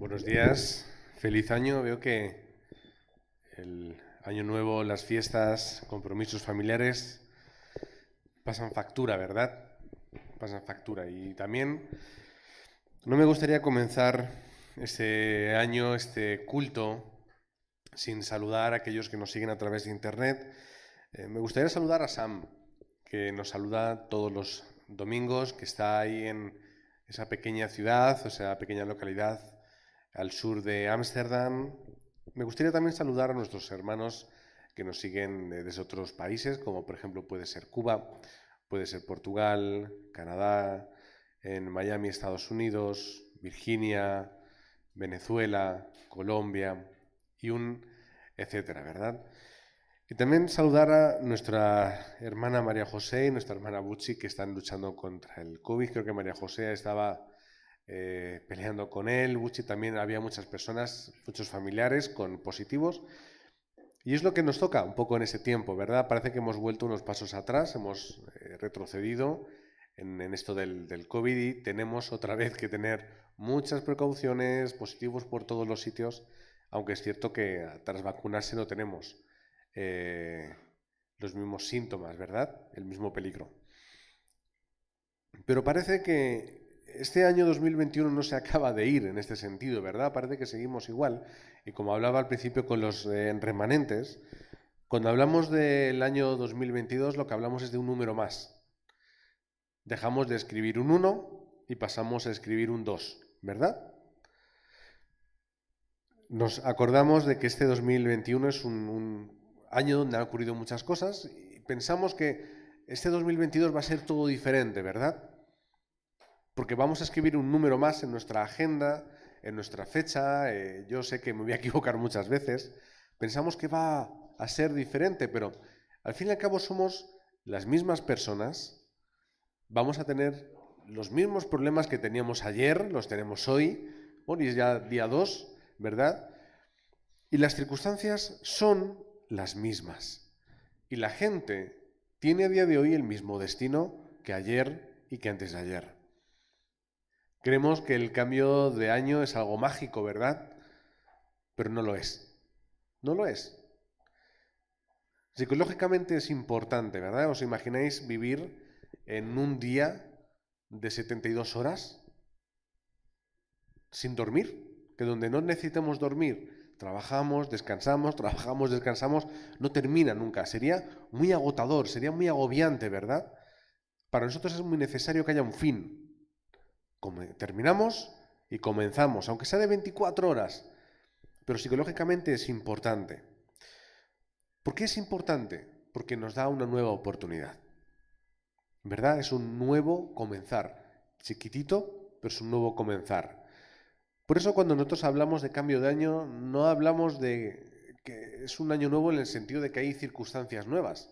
Buenos días, feliz año. Veo que el año nuevo, las fiestas, compromisos familiares pasan factura, ¿verdad? Pasan factura. Y también no me gustaría comenzar este año, este culto, sin saludar a aquellos que nos siguen a través de internet. Me gustaría saludar a Sam, que nos saluda todos los domingos, que está ahí en esa pequeña ciudad, o sea, pequeña localidad al sur de Ámsterdam. Me gustaría también saludar a nuestros hermanos que nos siguen desde otros países, como por ejemplo puede ser Cuba, puede ser Portugal, Canadá, en Miami, Estados Unidos, Virginia, Venezuela, Colombia y un etcétera, ¿verdad? Y también saludar a nuestra hermana María José y nuestra hermana Buchi, que están luchando contra el COVID. Creo que María José estaba peleando con él. Buchi también, había muchas personas, muchos familiares con positivos. Y es lo que nos toca un poco en ese tiempo, ¿verdad? Parece que hemos vuelto unos pasos atrás, hemos retrocedido en esto del COVID y tenemos otra vez que tener muchas precauciones, positivos por todos los sitios, aunque es cierto que tras vacunarse no tenemos eh, los mismos síntomas, ¿verdad? El mismo peligro. Pero parece que este año 2021 no se acaba de ir en este sentido, ¿verdad? Parece que seguimos igual. Y como hablaba al principio con los remanentes, cuando hablamos del año 2022 lo que hablamos es de un número más. Dejamos de escribir un 1 y pasamos a escribir un 2, ¿verdad? Nos acordamos de que este 2021 es un año donde han ocurrido muchas cosas y pensamos que este 2022 va a ser todo diferente, ¿verdad? Porque vamos a escribir un número más en nuestra agenda, en nuestra fecha. Yo sé que me voy a equivocar muchas veces. Pensamos que va a ser diferente, pero al fin y al cabo somos las mismas personas. Vamos a tener los mismos problemas que teníamos ayer, los tenemos hoy. Hoy es ya día 2, ¿verdad? Y las circunstancias son las mismas. Y la gente tiene a día de hoy el mismo destino que ayer y que antes de ayer. Creemos que el cambio de año es algo mágico, ¿verdad? Pero no lo es. No lo es. Psicológicamente es importante, ¿verdad? ¿Os imagináis vivir en un día de 72 horas sin dormir? Que donde no necesitemos dormir, trabajamos, descansamos, trabajamos, descansamos, no termina nunca. Sería muy agotador, sería muy agobiante, ¿verdad? Para nosotros es muy necesario que haya un fin. Terminamos y comenzamos, aunque sea de 24 horas, pero psicológicamente es importante. ¿Por qué es importante? Porque nos da una nueva oportunidad. ¿Verdad? Es un nuevo comenzar. Chiquitito, pero es un nuevo comenzar. Por eso cuando nosotros hablamos de cambio de año, no hablamos de que es un año nuevo en el sentido de que hay circunstancias nuevas.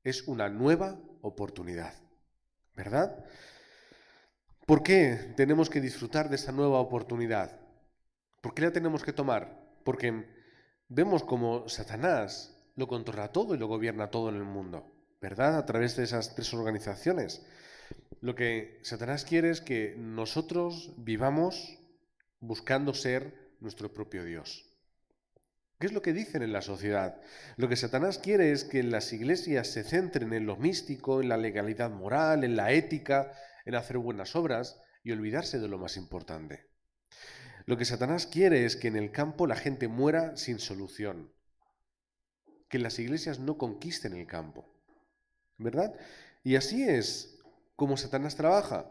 Es una nueva oportunidad. ¿Verdad? ¿Por qué tenemos que disfrutar de esta nueva oportunidad? ¿Por qué la tenemos que tomar? Porque vemos como Satanás lo controla todo y lo gobierna todo en el mundo, ¿verdad? A través de esas tres organizaciones. Lo que Satanás quiere es que nosotros vivamos buscando ser nuestro propio Dios. ¿Qué es lo que dicen en la sociedad? Lo que Satanás quiere es que las iglesias se centren en lo místico, en la legalidad moral, en la ética, en hacer buenas obras y olvidarse de lo más importante. Lo que Satanás quiere es que en el campo la gente muera sin solución, que las iglesias no conquisten el campo, ¿verdad? Y así es como Satanás trabaja.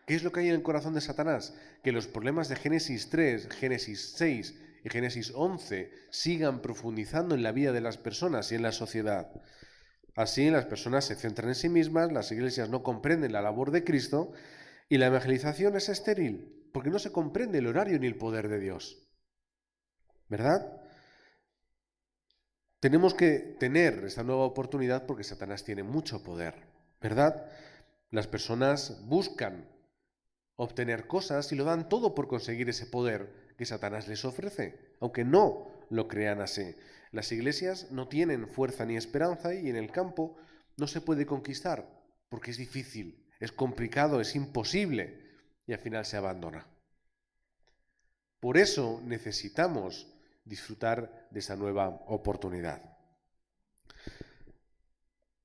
¿Qué es lo que hay en el corazón de Satanás? Que los problemas de Génesis 3, Génesis 6 y Génesis 11 sigan profundizando en la vida de las personas y en la sociedad. Así las personas se centran en sí mismas, las iglesias no comprenden la labor de Cristo y la evangelización es estéril, porque no se comprende el horario ni el poder de Dios. ¿Verdad? Tenemos que tener esta nueva oportunidad porque Satanás tiene mucho poder, ¿verdad? Las personas buscan obtener cosas y lo dan todo por conseguir ese poder que Satanás les ofrece, aunque no lo crean así. Las iglesias no tienen fuerza ni esperanza y en el campo no se puede conquistar porque es difícil, es complicado, es imposible y al final se abandona. Por eso necesitamos disfrutar de esa nueva oportunidad.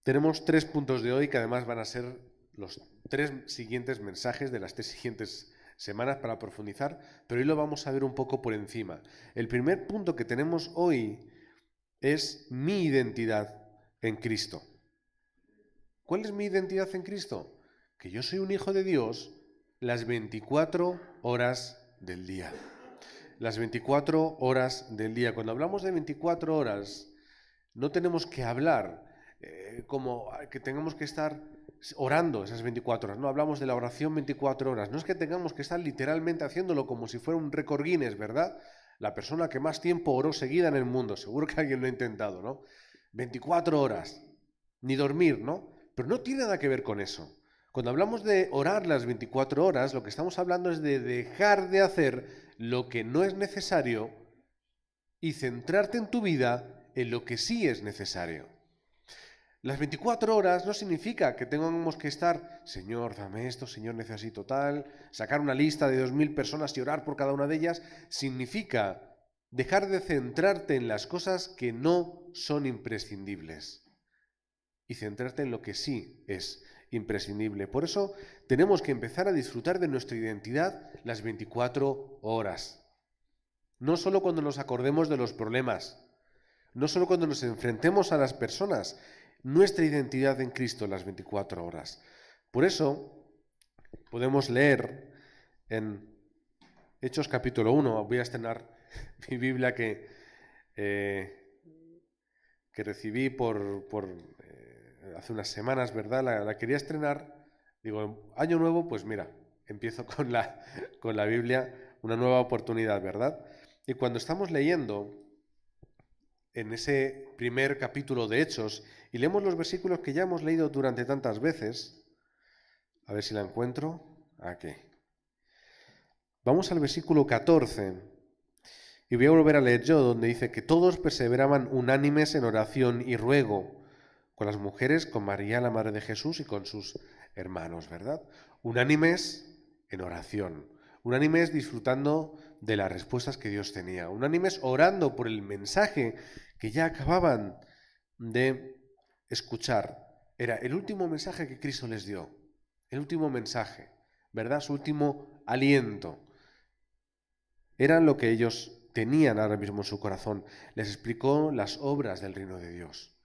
Tenemos 3 puntos de hoy que además van a ser los 3 siguientes mensajes de las 3 siguientes semanas para profundizar, pero hoy lo vamos a ver un poco por encima. El primer punto que tenemos hoy es mi identidad en Cristo. ¿Cuál es mi identidad en Cristo? Que yo soy un hijo de Dios las 24 horas del día. Las 24 horas del día. Cuando hablamos de 24 horas, no tenemos que hablar como que tengamos que estar orando esas 24 horas. No hablamos de la oración 24 horas. No es que tengamos que estar literalmente haciéndolo como si fuera un récord Guinness, ¿verdad? La persona que más tiempo oró seguida en el mundo. Seguro que alguien lo ha intentado, ¿no? 24 horas. Ni dormir, ¿no? Pero no tiene nada que ver con eso. Cuando hablamos de orar las 24 horas, lo que estamos hablando es de dejar de hacer lo que no es necesario y centrarte en tu vida en lo que sí es necesario. Las 24 horas no significa que tengamos que estar, Señor, dame esto, Señor, necesito tal, sacar una lista de 2000 personas y orar por cada una de ellas. Significa dejar de centrarte en las cosas que no son imprescindibles y centrarte en lo que sí es imprescindible. Por eso tenemos que empezar a disfrutar de nuestra identidad las 24 horas. No solo cuando nos acordemos de los problemas, no solo cuando nos enfrentemos a las personas, nuestra identidad en Cristo las 24 horas. Por eso podemos leer en Hechos capítulo 1, voy a estrenar mi Biblia que recibí hace unas semanas, ¿verdad? La quería estrenar, digo, año nuevo, pues mira, empiezo con la Biblia, una nueva oportunidad, ¿verdad? Y cuando estamos leyendo en ese primer capítulo de Hechos y leemos los versículos que ya hemos leído durante tantas veces, a ver si la encuentro, aquí. Vamos al versículo 14 y voy a volver a leer yo, donde dice que todos perseveraban unánimes en oración y ruego, con las mujeres, con María, la madre de Jesús, y con sus hermanos, ¿verdad? Unánimes en oración, unánimes disfrutando de las respuestas que Dios tenía, unánimes orando por el mensaje que ya acababan de escuchar. Era el último mensaje que Cristo les dio, el último mensaje, ¿verdad? Su último aliento. Era lo que ellos tenían ahora mismo en su corazón. Les explicó las obras del reino de Dios.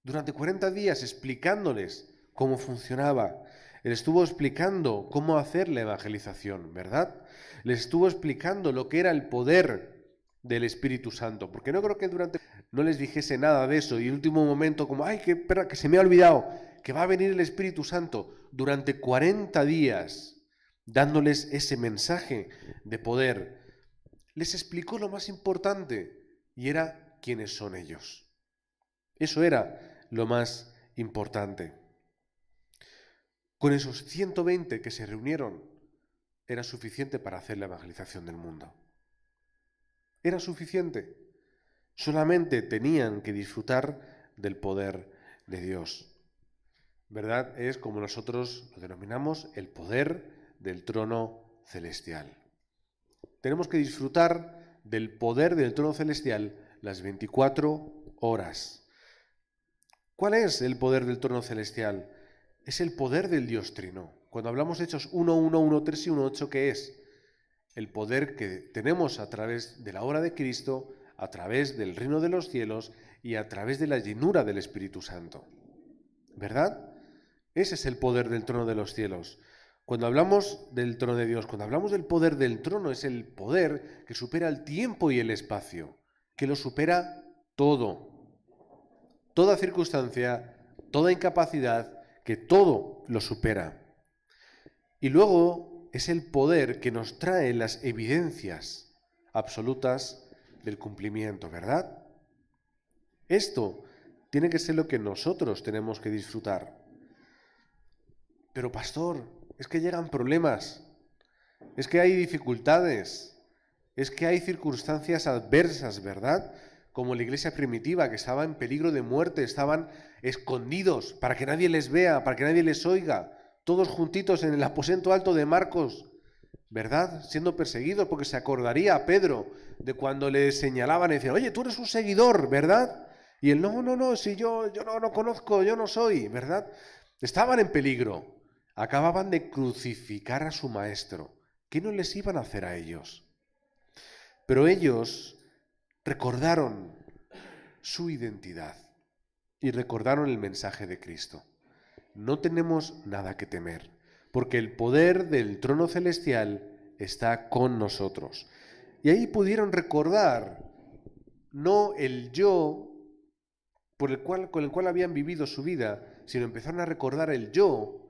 Durante 40 días explicándoles cómo funcionaba. Él estuvo explicando cómo hacer la evangelización, ¿verdad? Les estuvo explicando lo que era el poder del Espíritu Santo. Porque no creo que no les dijese nada de eso y en el último momento como, ¡ay, que se me ha olvidado! Que va a venir el Espíritu Santo. Durante 40 días dándoles ese mensaje de poder. Les explicó lo más importante y era quiénes son ellos. Eso era lo más importante. Con esos 120 que se reunieron, era suficiente para hacer la evangelización del mundo. Era suficiente. Solamente tenían que disfrutar del poder de Dios. ¿Verdad? Es como nosotros lo denominamos el poder del trono celestial. Tenemos que disfrutar del poder del trono celestial las 24 horas. ¿Cuál es el poder del trono celestial? Es el poder del Dios Trino. Cuando hablamos de Hechos 1, 1, 1, 3 y 1, 8, ¿qué es? El poder que tenemos a través de la obra de Cristo, a través del reino de los cielos y a través de la llenura del Espíritu Santo. ¿Verdad? Ese es el poder del trono de los cielos. Cuando hablamos del trono de Dios, cuando hablamos del poder del trono, es el poder que supera el tiempo y el espacio, que lo supera todo. Toda circunstancia, toda incapacidad, que todo lo supera. Y luego es el poder que nos trae las evidencias absolutas del cumplimiento, ¿verdad? Esto tiene que ser lo que nosotros tenemos que disfrutar. Pero pastor, es que llegan problemas, es que hay dificultades, es que hay circunstancias adversas, ¿verdad? Como la iglesia primitiva, que estaba en peligro de muerte, estaban escondidos para que nadie les vea, para que nadie les oiga, todos juntitos en el aposento alto de Marcos, ¿verdad? Siendo perseguidos, porque se acordaría a Pedro de cuando le señalaban y decían, oye, tú eres un seguidor, ¿verdad? Y él, no, si yo no conozco, yo no soy, ¿verdad? Estaban en peligro. Acababan de crucificar a su maestro. ¿Qué no les iban a hacer a ellos? Pero ellos recordaron su identidad y recordaron el mensaje de Cristo. No tenemos nada que temer, porque el poder del trono celestial está con nosotros. Y ahí pudieron recordar no el yo con el cual habían vivido su vida, sino empezaron a recordar el yo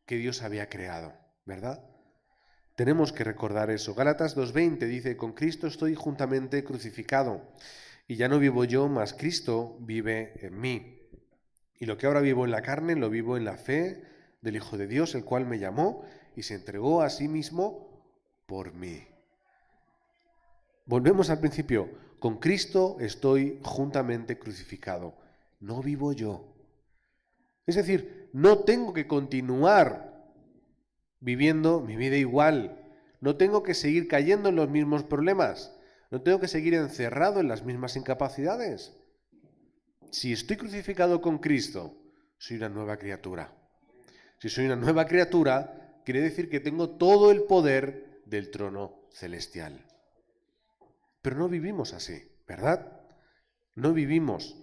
que Dios había creado, ¿verdad? Tenemos que recordar eso. Gálatas 2:20 dice, con Cristo estoy juntamente crucificado, y ya no vivo yo, mas Cristo vive en mí. Y lo que ahora vivo en la carne, lo vivo en la fe del Hijo de Dios, el cual me llamó y se entregó a sí mismo por mí. Volvemos al principio. Con Cristo estoy juntamente crucificado. No vivo yo. Es decir, no tengo que continuar viviendo mi vida igual. No tengo que seguir cayendo en los mismos problemas. No tengo que seguir encerrado en las mismas incapacidades. Si estoy crucificado con Cristo, soy una nueva criatura. Si soy una nueva criatura, quiere decir que tengo todo el poder del trono celestial. Pero no vivimos así, ¿verdad? No vivimos,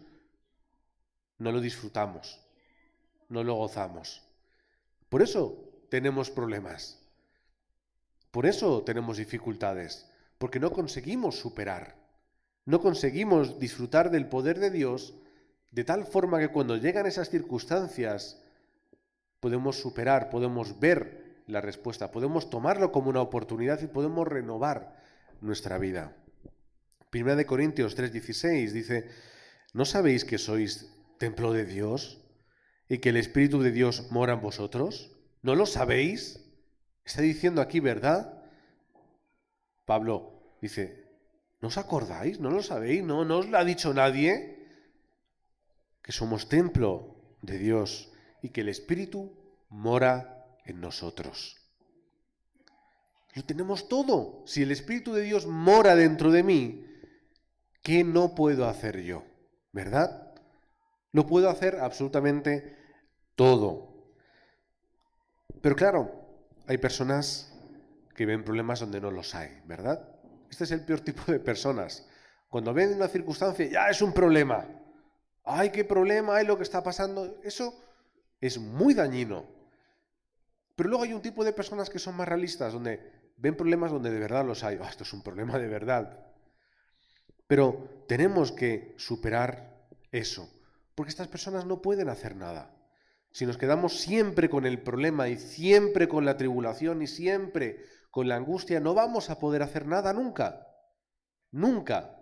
no lo disfrutamos, no lo gozamos. Por eso tenemos problemas. Por eso tenemos dificultades, porque no conseguimos superar. No conseguimos disfrutar del poder de Dios de tal forma que cuando llegan esas circunstancias podemos superar, podemos ver la respuesta, podemos tomarlo como una oportunidad y podemos renovar nuestra vida. Primera de Corintios 3:16 dice, ¿no sabéis que sois templo de Dios y que el Espíritu de Dios mora en vosotros? ¿No lo sabéis? Está diciendo aquí, ¿verdad? Pablo dice, ¿no os acordáis? ¿No lo sabéis? ¿No os lo ha dicho nadie? Que somos templo de Dios y que el Espíritu mora en nosotros. Lo tenemos todo. Si el Espíritu de Dios mora dentro de mí, ¿qué no puedo hacer yo? ¿Verdad? Lo puedo hacer absolutamente todo. Pero claro, hay personas que ven problemas donde no los hay, ¿verdad? Este es el peor tipo de personas. Cuando ven una circunstancia, ya es un problema. ¡Ay, qué problema! ¡Ay, lo que está pasando! Eso es muy dañino. Pero luego hay un tipo de personas que son más realistas, donde ven problemas donde de verdad los hay. ¡Oh, esto es un problema de verdad! Pero tenemos que superar eso, porque estas personas no pueden hacer nada. Si nos quedamos siempre con el problema y siempre con la tribulación y siempre con la angustia, no vamos a poder hacer nada nunca. Nunca.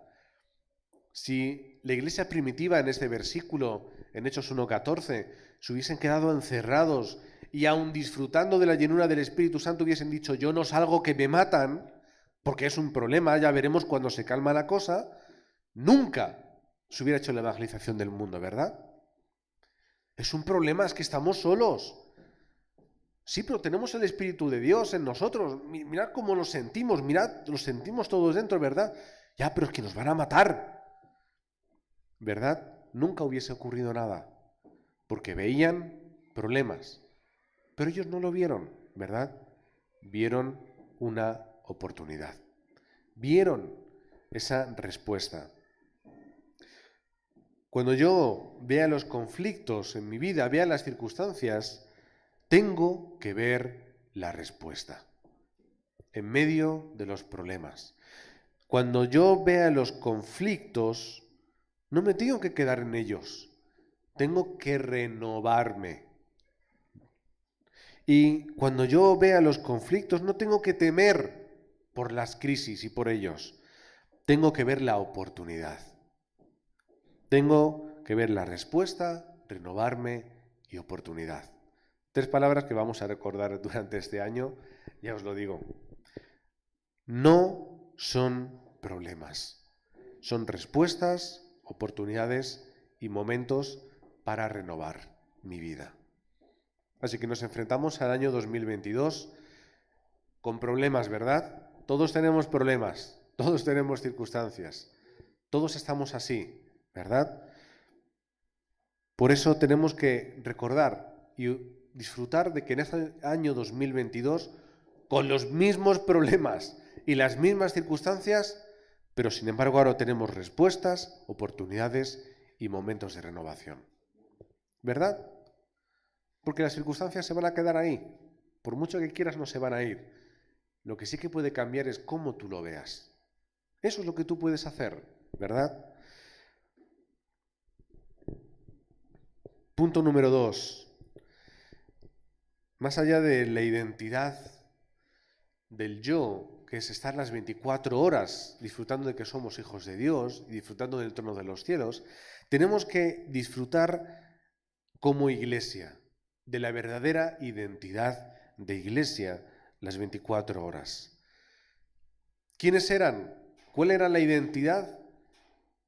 Si la iglesia primitiva en este versículo, en Hechos 1:14, se hubiesen quedado encerrados y aun disfrutando de la llenura del Espíritu Santo hubiesen dicho, yo no salgo que me matan, porque es un problema, ya veremos cuando se calma la cosa, nunca se hubiera hecho la evangelización del mundo, ¿verdad? Es un problema, es que estamos solos. Sí, pero tenemos el Espíritu de Dios en nosotros. Mirad cómo lo sentimos, mirad, lo sentimos todos dentro, ¿verdad? Ya, pero es que nos van a matar. ¿Verdad? Nunca hubiese ocurrido nada, porque veían problemas. Pero ellos no lo vieron, ¿verdad? Vieron una oportunidad. Vieron esa respuesta. Cuando yo vea los conflictos en mi vida, vea las circunstancias, tengo que ver la respuesta en medio de los problemas. Cuando yo vea los conflictos, no me tengo que quedar en ellos, tengo que renovarme. Y cuando yo vea los conflictos, no tengo que temer por las crisis y por ellos, tengo que ver la oportunidad. Tengo que ver la respuesta, renovarme y oportunidad. 3 palabras que vamos a recordar durante este año, ya os lo digo. No son problemas, son respuestas, oportunidades y momentos para renovar mi vida. Así que nos enfrentamos al año 2022 con problemas, ¿verdad? Todos tenemos problemas, todos tenemos circunstancias, todos estamos así, ¿verdad? Por eso tenemos que recordar y disfrutar de que en este año 2022, con los mismos problemas y las mismas circunstancias, pero sin embargo ahora tenemos respuestas, oportunidades y momentos de renovación. ¿Verdad? Porque las circunstancias se van a quedar ahí. Por mucho que quieras, no se van a ir. Lo que sí que puede cambiar es cómo tú lo veas. Eso es lo que tú puedes hacer, ¿verdad? Punto número 2. Más allá de la identidad del yo, que es estar las 24 horas disfrutando de que somos hijos de Dios y disfrutando del trono de los cielos, tenemos que disfrutar como iglesia de la verdadera identidad de iglesia las 24 horas. ¿Quiénes eran? ¿Cuál era la identidad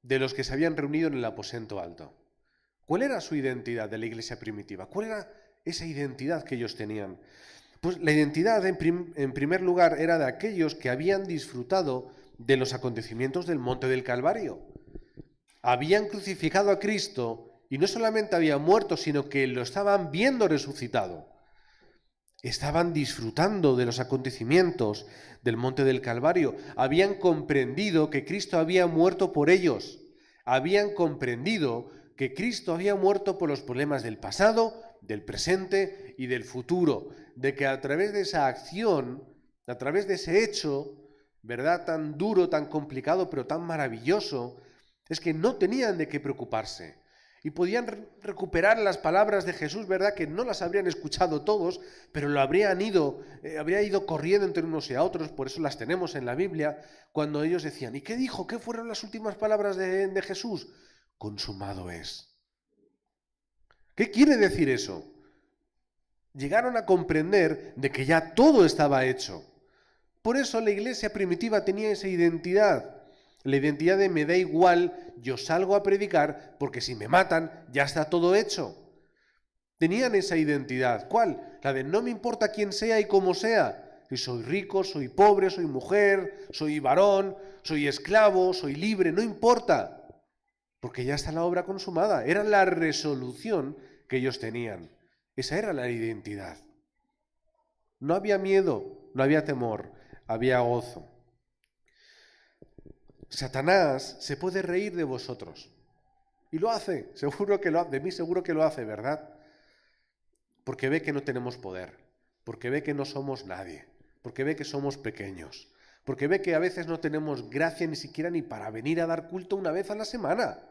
de los que se habían reunido en el aposento alto? ¿Cuál era su identidad de la iglesia primitiva? ¿Cuál era esa identidad que ellos tenían? Pues la identidad, en primer lugar, era de aquellos que habían disfrutado de los acontecimientos del Monte del Calvario. Habían crucificado a Cristo y no solamente había muerto, sino que lo estaban viendo resucitado. Estaban disfrutando de los acontecimientos del Monte del Calvario. Habían comprendido que Cristo había muerto por ellos. Habían comprendido que Cristo había muerto por los problemas del pasado, del presente y del futuro. De que a través de esa acción, a través de ese hecho, ¿verdad?, tan duro, tan complicado, pero tan maravilloso, es que no tenían de qué preocuparse. Y podían recuperar las palabras de Jesús, ¿verdad?, que no las habrían escuchado todos, pero lo habría ido corriendo entre unos y a otros, por eso las tenemos en la Biblia, cuando ellos decían, ¿y qué dijo? ¿Qué fueron las últimas palabras de Jesús? Consumado es. ¿Qué quiere decir eso? Llegaron a comprender de que ya todo estaba hecho. Por eso la iglesia primitiva tenía esa identidad. La identidad de me da igual, yo salgo a predicar, porque si me matan ya está todo hecho. Tenían esa identidad. ¿Cuál? La de no me importa quién sea y cómo sea. Si soy rico, soy pobre, soy mujer, soy varón, soy esclavo, soy libre, no importa. Porque ya está la obra consumada. Era la resolución que ellos tenían. Esa era la identidad. No había miedo, no había temor, había gozo. Satanás se puede reír de vosotros. Y lo hace, seguro que lo hace, de mí seguro que lo hace, ¿verdad? Porque ve que no tenemos poder, porque ve que no somos nadie, porque ve que somos pequeños, porque ve que a veces no tenemos gracia ni siquiera ni para venir a dar culto una vez a la semana.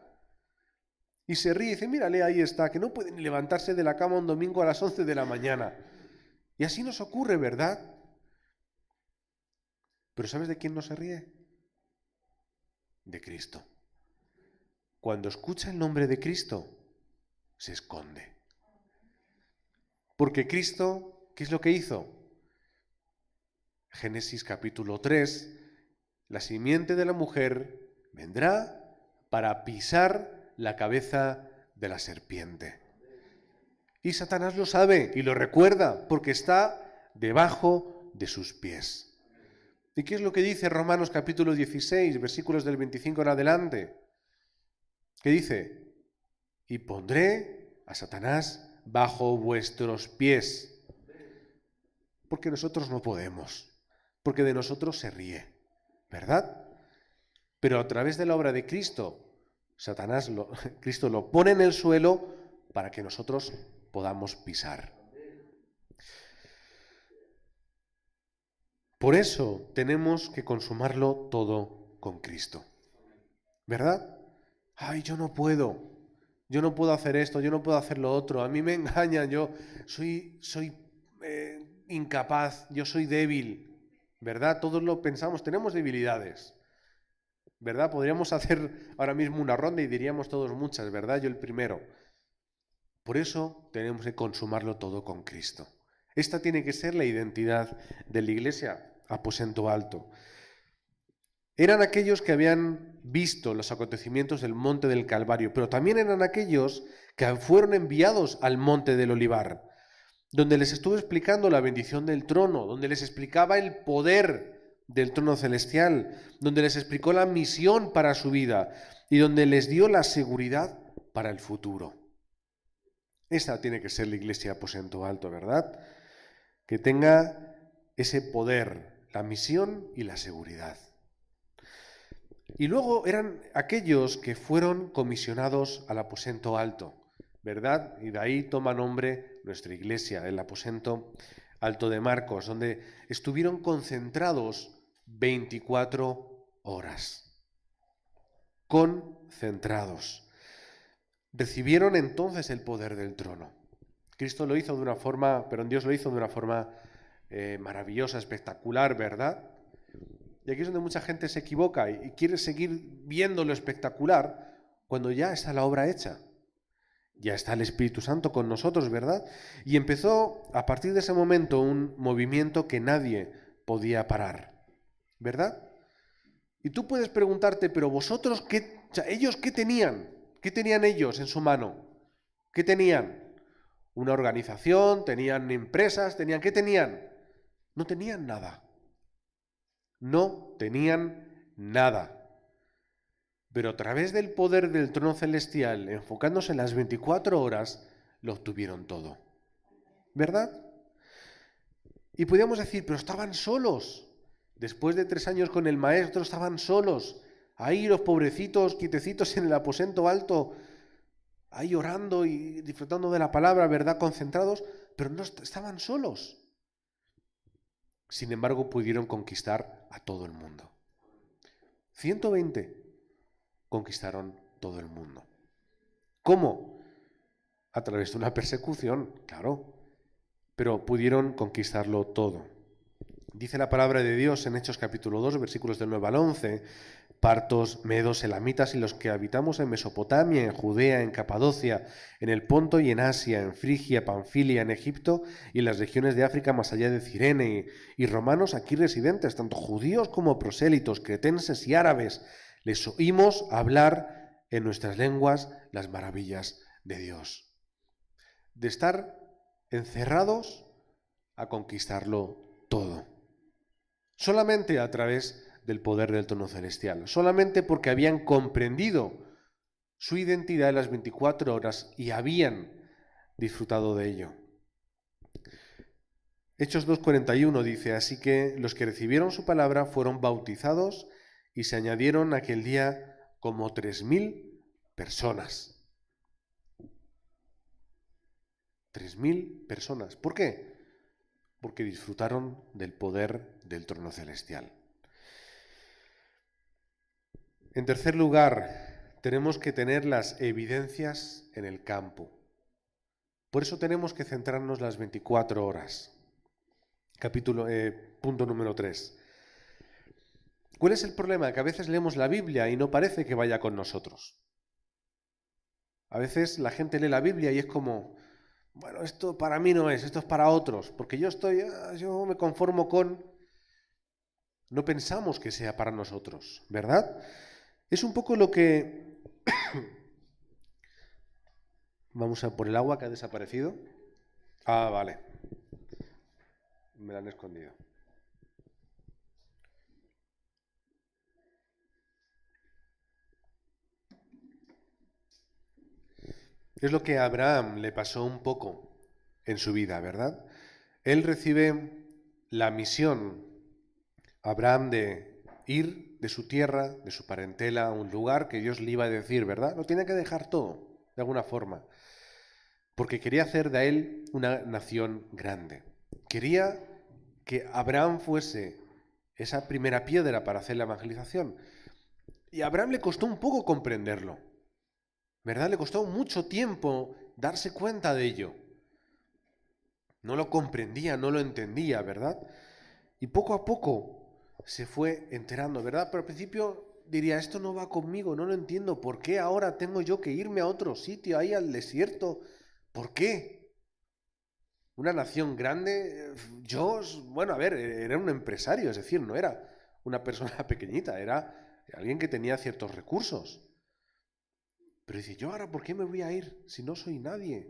Y se ríe y dice, mírale, ahí está, que no puede ni levantarse de la cama un domingo a las 11 de la mañana. Y así nos ocurre, ¿verdad? Pero ¿sabes de quién no se ríe? De Cristo. Cuando escucha el nombre de Cristo, se esconde. Porque Cristo, ¿qué es lo que hizo? Génesis capítulo 3, la simiente de la mujer vendrá para pisar la cabeza de la serpiente. Y Satanás lo sabe y lo recuerda porque está debajo de sus pies. ¿Y qué es lo que dice Romanos capítulo 16, versículos del 25 en adelante? ¿Qué dice? Y pondré a Satanás bajo vuestros pies. Porque nosotros no podemos, porque de nosotros se ríe, ¿verdad? Pero a través de la obra de Cristo, Cristo lo pone en el suelo para que nosotros podamos pisar. Por eso tenemos que consumarlo todo con Cristo, ¿verdad? Ay, yo no puedo hacer esto, yo no puedo hacer lo otro, a mí me engañan, yo soy incapaz, yo soy débil, ¿verdad? Todos lo pensamos, tenemos debilidades, ¿verdad? Podríamos hacer ahora mismo una ronda y diríamos todos muchas, ¿verdad? Yo el primero. Por eso tenemos que consumarlo todo con Cristo. Esta tiene que ser la identidad de la iglesia, aposento alto. Eran aquellos que habían visto los acontecimientos del Monte del Calvario, pero también eran aquellos que fueron enviados al Monte del Olivar. donde les estuvo explicando la bendición del trono, donde les explicaba el poder del trono celestial, donde les explicó la misión para su vida y donde les dio la seguridad para el futuro. Esta tiene que ser la iglesia aposento alto, ¿verdad? Que tenga ese poder, la misión y la seguridad. Y luego eran aquellos que fueron comisionados al aposento alto, ¿verdad? Y de ahí toma nombre nuestra iglesia, el aposento alto de Marcos, donde estuvieron concentrados 24 horas. Concentrados. Recibieron entonces el poder del trono. Cristo lo hizo de una forma, pero Dios lo hizo de una forma maravillosa, espectacular, ¿verdad? Y aquí es donde mucha gente se equivoca y quiere seguir viendo lo espectacular cuando ya está la obra hecha. Ya está el Espíritu Santo con nosotros, ¿verdad? Y empezó a partir de ese momento un movimiento que nadie podía parar, ¿verdad? Y tú puedes preguntarte, pero vosotros, ¿ellos qué tenían? ¿Qué tenían ellos en su mano? ¿Qué tenían? ¿Una organización? ¿Tenían empresas? ¿Qué tenían? No tenían nada. No tenían nada. Pero a través del poder del trono celestial, enfocándose en las 24 horas, lo obtuvieron todo. ¿Verdad? Y podríamos decir, pero estaban solos. Después de 3 años con el maestro, estaban solos. Ahí los pobrecitos, quietecitos en el aposento alto, ahí orando y disfrutando de la palabra, ¿verdad? Concentrados, pero no estaban solos. Sin embargo, pudieron conquistar a todo el mundo. 120 conquistaron todo el mundo. ¿Cómo? A través de una persecución, claro, pero pudieron conquistarlo todo. Dice la palabra de Dios en Hechos capítulo 2, versículos del 9 al 11, partos, medos, elamitas y los que habitamos en Mesopotamia, en Judea, en Capadocia, en el Ponto y en Asia, en Frigia, Panfilia, en Egipto y en las regiones de África más allá de Cirene, y romanos aquí residentes, tanto judíos como prosélitos, cretenses y árabes, les oímos hablar en nuestras lenguas las maravillas de Dios. De estar encerrados a conquistarlo todo. Solamente a través del poder del trono celestial, solamente porque habían comprendido su identidad en las 24 horas y habían disfrutado de ello. Hechos 2:41 dice, así que los que recibieron su palabra fueron bautizados y se añadieron aquel día como 3.000 personas. 3.000 personas. ¿Por qué? Porque disfrutaron del poder del trono celestial. En tercer lugar, tenemos que tener las evidencias en el campo. Por eso tenemos que centrarnos las 24 horas. Punto número 3. ¿Cuál es el problema? Que a veces leemos la Biblia y no parece que vaya con nosotros. A veces la gente lee la Biblia y es como, bueno, esto para mí no es, esto es para otros, porque yo me conformo con... No pensamos que sea para nosotros, ¿verdad? Es un poco lo que... Vamos a por el agua que ha desaparecido. Ah, vale. Me la han escondido. Es lo que a Abraham le pasó un poco en su vida, ¿verdad? Él recibe la misión, Abraham, de ir de su tierra, de su parentela, a un lugar que Dios le iba a decir, ¿verdad? Lo tiene que dejar todo, de alguna forma, porque quería hacer de él una nación grande. Quería que Abraham fuese esa primera piedra para hacer la evangelización. Y a Abraham le costó un poco comprenderlo, ¿verdad? Le costó mucho tiempo darse cuenta de ello. No lo comprendía, no lo entendía, ¿verdad? Y poco a poco se fue enterando, ¿verdad? Pero al principio diría, esto no va conmigo, no lo entiendo. ¿Por qué ahora tengo yo que irme a otro sitio, ahí al desierto? ¿Por qué? Una nación grande, bueno, a ver, era un empresario, es decir, no era una persona pequeñita, era alguien que tenía ciertos recursos. Pero dice, ¿yo ahora por qué me voy a ir si no soy nadie?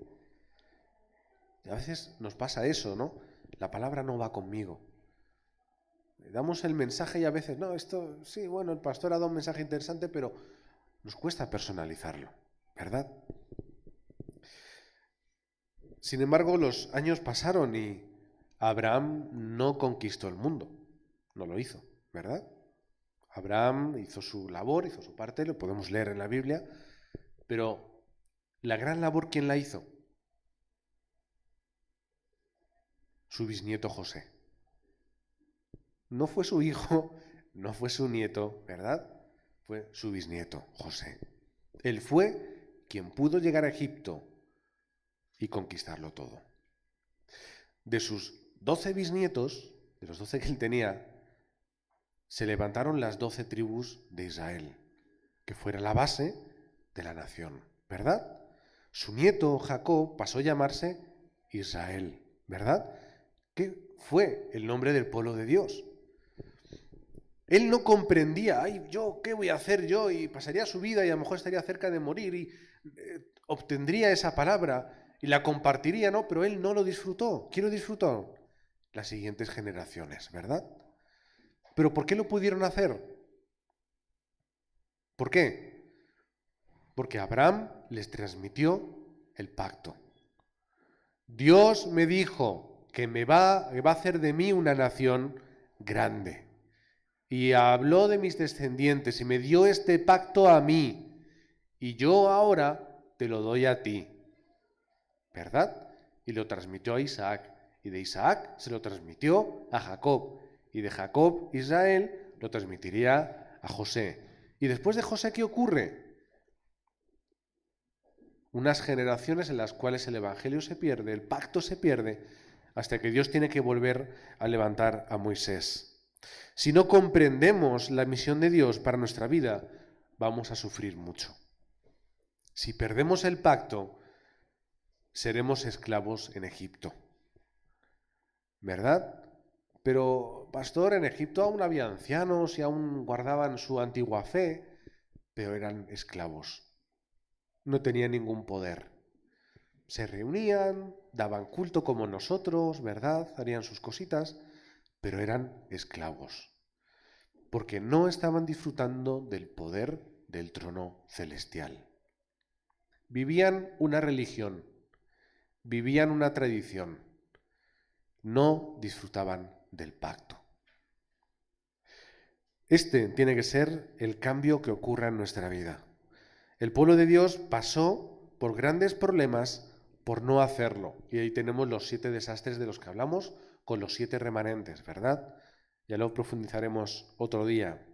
Y a veces nos pasa eso, ¿no? La palabra no va conmigo. Damos el mensaje y a veces, no, esto, sí, bueno, el pastor ha dado un mensaje interesante, pero nos cuesta personalizarlo, ¿verdad? Sin embargo, los años pasaron y Abraham no conquistó el mundo, no lo hizo, ¿verdad? Abraham hizo su labor, hizo su parte, lo podemos leer en la Biblia, pero la gran labor, ¿quién la hizo? Su bisnieto José. No fue su hijo, no fue su nieto, ¿verdad? Fue su bisnieto José. Él fue quien pudo llegar a Egipto y conquistarlo todo. De sus 12 bisnietos, de los 12 que él tenía, se levantaron las 12 tribus de Israel, que fuera la base de la nación, ¿verdad? Su nieto Jacob pasó a llamarse Israel, ¿verdad? Que fue el nombre del pueblo de Dios. Él no comprendía, ay, yo, ¿qué voy a hacer yo? Y pasaría su vida y a lo mejor estaría cerca de morir y obtendría esa palabra y la compartiría, ¿no? Pero él no lo disfrutó. ¿Quién lo disfrutó? Las siguientes generaciones, ¿verdad? ¿Pero por qué lo pudieron hacer? ¿Por qué? Porque Abraham les transmitió el pacto. Dios me dijo que va a hacer de mí una nación grande. Y habló de mis descendientes y me dio este pacto a mí. Y yo ahora te lo doy a ti. ¿Verdad? Y lo transmitió a Isaac. Y de Isaac se lo transmitió a Jacob. Y de Jacob, Israel, lo transmitiría a José. Y después de José, ¿qué ocurre? Unas generaciones en las cuales el Evangelio se pierde, el pacto se pierde, hasta que Dios tiene que volver a levantar a Moisés. Si no comprendemos la misión de Dios para nuestra vida, vamos a sufrir mucho. Si perdemos el pacto, seremos esclavos en Egipto. ¿Verdad? Pero, pastor, en Egipto aún había ancianos y aún guardaban su antigua fe, pero eran esclavos. No tenían ningún poder. Se reunían, daban culto como nosotros, ¿verdad? Harían sus cositas, pero eran esclavos, porque no estaban disfrutando del poder del trono celestial. Vivían una religión, vivían una tradición, no disfrutaban del pacto. Este tiene que ser el cambio que ocurra en nuestra vida. El pueblo de Dios pasó por grandes problemas por no hacerlo. Y ahí tenemos los 7 desastres de los que hablamos con los 7 remanentes, ¿verdad? Ya lo profundizaremos otro día.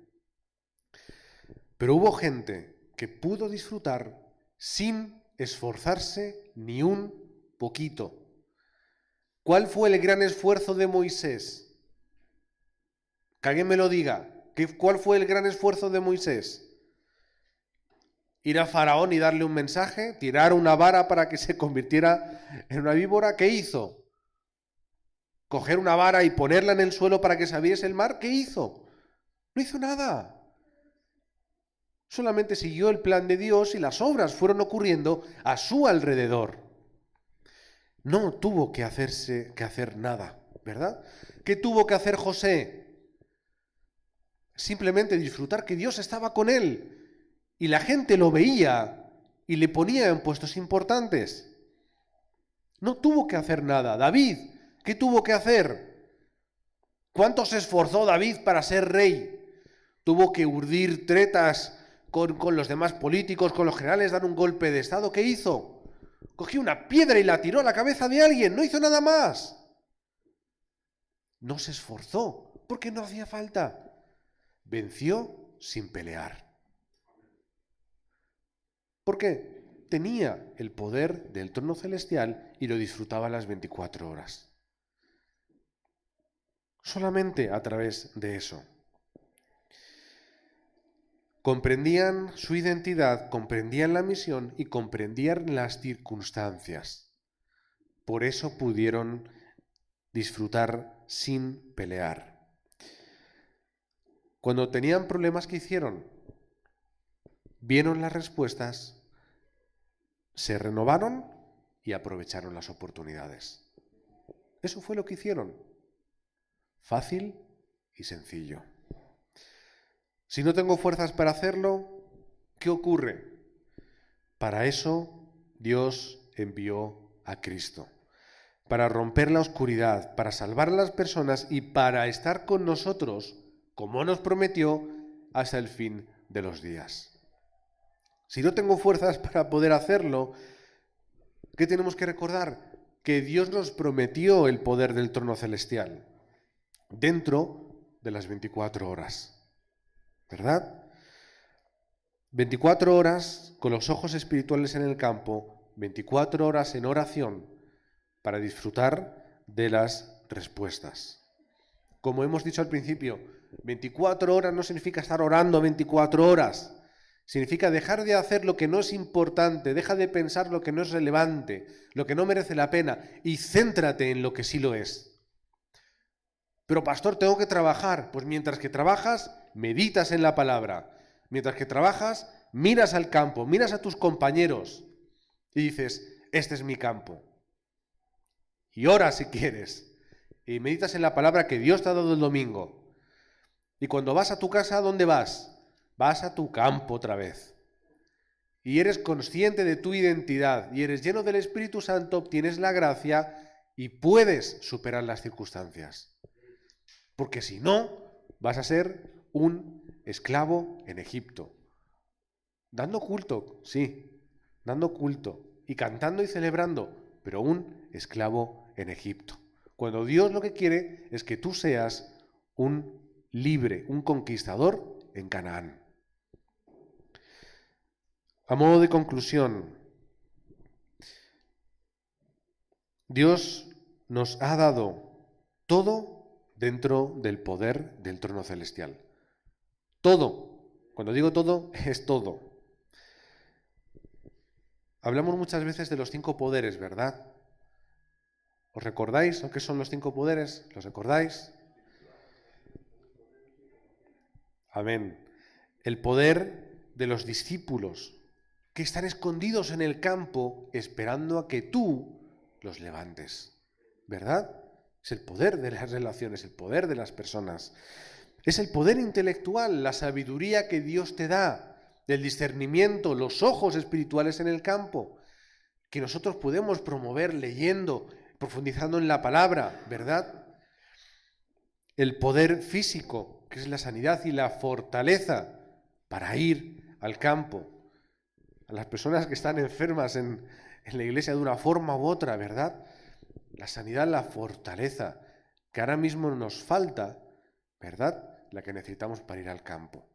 Pero hubo gente que pudo disfrutar sin esforzarse ni un poquito. ¿Cuál fue el gran esfuerzo de Moisés? Que alguien me lo diga. ¿Cuál fue el gran esfuerzo de Moisés? Ir a Faraón y darle un mensaje, tirar una vara para que se convirtiera en una víbora. ¿Qué hizo? Coger una vara y ponerla en el suelo para que se abriese el mar. ¿Qué hizo? No hizo nada. Solamente siguió el plan de Dios y las obras fueron ocurriendo a su alrededor. No tuvo que hacer nada, ¿verdad? ¿Qué tuvo que hacer José? Simplemente disfrutar que Dios estaba con él y la gente lo veía y le ponía en puestos importantes. No tuvo que hacer nada. David, ¿qué tuvo que hacer? ¿Cuánto se esforzó David para ser rey? Tuvo que urdir tretas con los demás políticos, con los generales, dar un golpe de estado. ¿Qué hizo? Cogió una piedra y la tiró a la cabeza de alguien. No hizo nada más. No se esforzó porque no hacía falta. Venció sin pelear. ¿Por qué? Tenía el poder del trono celestial y lo disfrutaba las 24 horas. Solamente a través de eso. Comprendían su identidad, comprendían la misión y comprendían las circunstancias. Por eso pudieron disfrutar sin pelear. Cuando tenían problemas, ¿qué hicieron? Vieron las respuestas, se renovaron y aprovecharon las oportunidades. Eso fue lo que hicieron. Fácil y sencillo. Si no tengo fuerzas para hacerlo, ¿qué ocurre? Para eso Dios envió a Cristo. Para romper la oscuridad, para salvar a las personas y para estar con nosotros, como nos prometió, hasta el fin de los días. Si no tengo fuerzas para poder hacerlo, ¿qué tenemos que recordar? Que Dios nos prometió el poder del trono celestial dentro de las 24 horas. ¿Verdad? 24 horas con los ojos espirituales en el campo, 24 horas en oración para disfrutar de las respuestas. Como hemos dicho al principio, 24 horas no significa estar orando 24 horas. Significa dejar de hacer lo que no es importante, deja de pensar lo que no es relevante, lo que no merece la pena y céntrate en lo que sí lo es. Pero pastor, tengo que trabajar. Pues mientras que trabajas, meditas en la palabra. Mientras que trabajas, miras al campo, miras a tus compañeros y dices, este es mi campo. Y oras si quieres. Y meditas en la palabra que Dios te ha dado el domingo. Y cuando vas a tu casa, ¿a dónde vas? Vas a tu campo otra vez. Y eres consciente de tu identidad y eres lleno del Espíritu Santo, obtienes la gracia y puedes superar las circunstancias. Porque si no, vas a ser un esclavo en Egipto. Dando culto, sí, dando culto y cantando y celebrando, pero un esclavo en Egipto. Cuando Dios lo que quiere es que tú seas un libre, un conquistador en Canaán. A modo de conclusión, Dios nos ha dado todo dentro del poder del trono celestial. Todo. Cuando digo todo, es todo. Hablamos muchas veces de los 5 poderes, ¿verdad? ¿Os recordáis lo que son los 5 poderes? ¿Los recordáis? Amén. El poder de los discípulos que están escondidos en el campo esperando a que tú los levantes, ¿verdad? Es el poder de las relaciones, el poder de las personas. Es el poder intelectual, la sabiduría que Dios te da, el discernimiento, los ojos espirituales en el campo, que nosotros podemos promover leyendo, profundizando en la palabra, ¿verdad? El poder físico, que es la sanidad y la fortaleza para ir al campo. A las personas que están enfermas en la iglesia de una forma u otra, ¿verdad? La sanidad, la fortaleza, que ahora mismo nos falta, ¿verdad? La que necesitamos para ir al campo.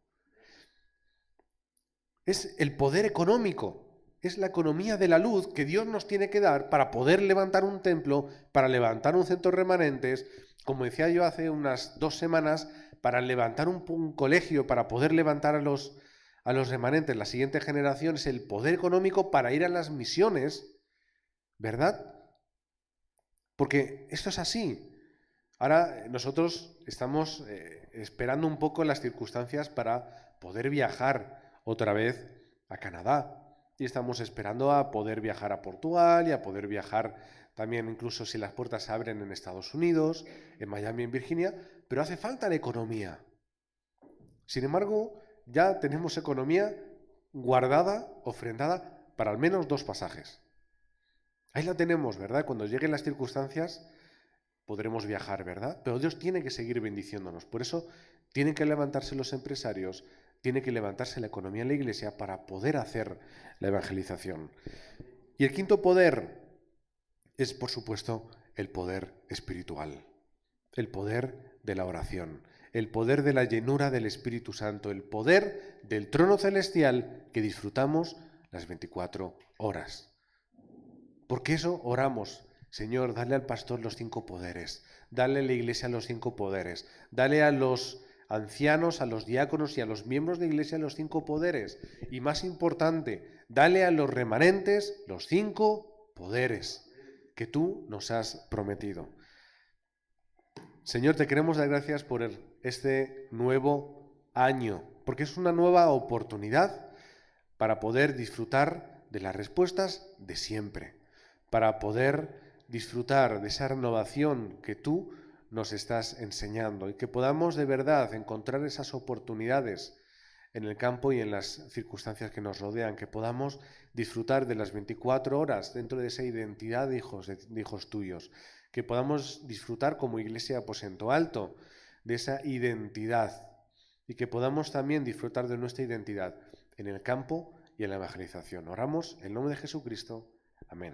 Es el poder económico, es la economía de la luz que Dios nos tiene que dar para poder levantar un templo, para levantar un centro de remanentes, como decía yo hace unas 2 semanas, para levantar un colegio, para poder levantar a los remanentes, la siguiente generación, es el poder económico para ir a las misiones, ¿verdad? Porque esto es así. Ahora nosotros estamos esperando un poco las circunstancias para poder viajar otra vez a Canadá. Y estamos esperando a poder viajar a Portugal y a poder viajar también incluso si las puertas se abren en Estados Unidos, en Miami, en Virginia, pero hace falta la economía. Sin embargo, ya tenemos economía guardada, ofrendada para al menos 2 pasajes. Ahí la tenemos, ¿verdad? Cuando lleguen las circunstancias podremos viajar, ¿verdad? Pero Dios tiene que seguir bendiciéndonos. Por eso tienen que levantarse los empresarios, tiene que levantarse la economía en la iglesia para poder hacer la evangelización. Y el quinto poder es, por supuesto, el poder espiritual, el poder de la oración, el poder de la llenura del Espíritu Santo, el poder del trono celestial que disfrutamos las 24 horas. Porque eso oramos. Señor, dale al pastor los 5 poderes, dale a la iglesia los 5 poderes, dale a los ancianos, a los diáconos y a los miembros de iglesia los 5 poderes. Y más importante, dale a los remanentes los 5 poderes que tú nos has prometido. Señor, te queremos dar gracias por este nuevo año, porque es una nueva oportunidad para poder disfrutar de las respuestas de siempre. para poder disfrutar de esa renovación que tú nos estás enseñando y que podamos de verdad encontrar esas oportunidades en el campo y en las circunstancias que nos rodean, que podamos disfrutar de las 24 horas dentro de esa identidad de hijos tuyos, que podamos disfrutar como Iglesia Aposento Alto de esa identidad y que podamos también disfrutar de nuestra identidad en el campo y en la evangelización. Oramos en nombre de Jesucristo. Amén.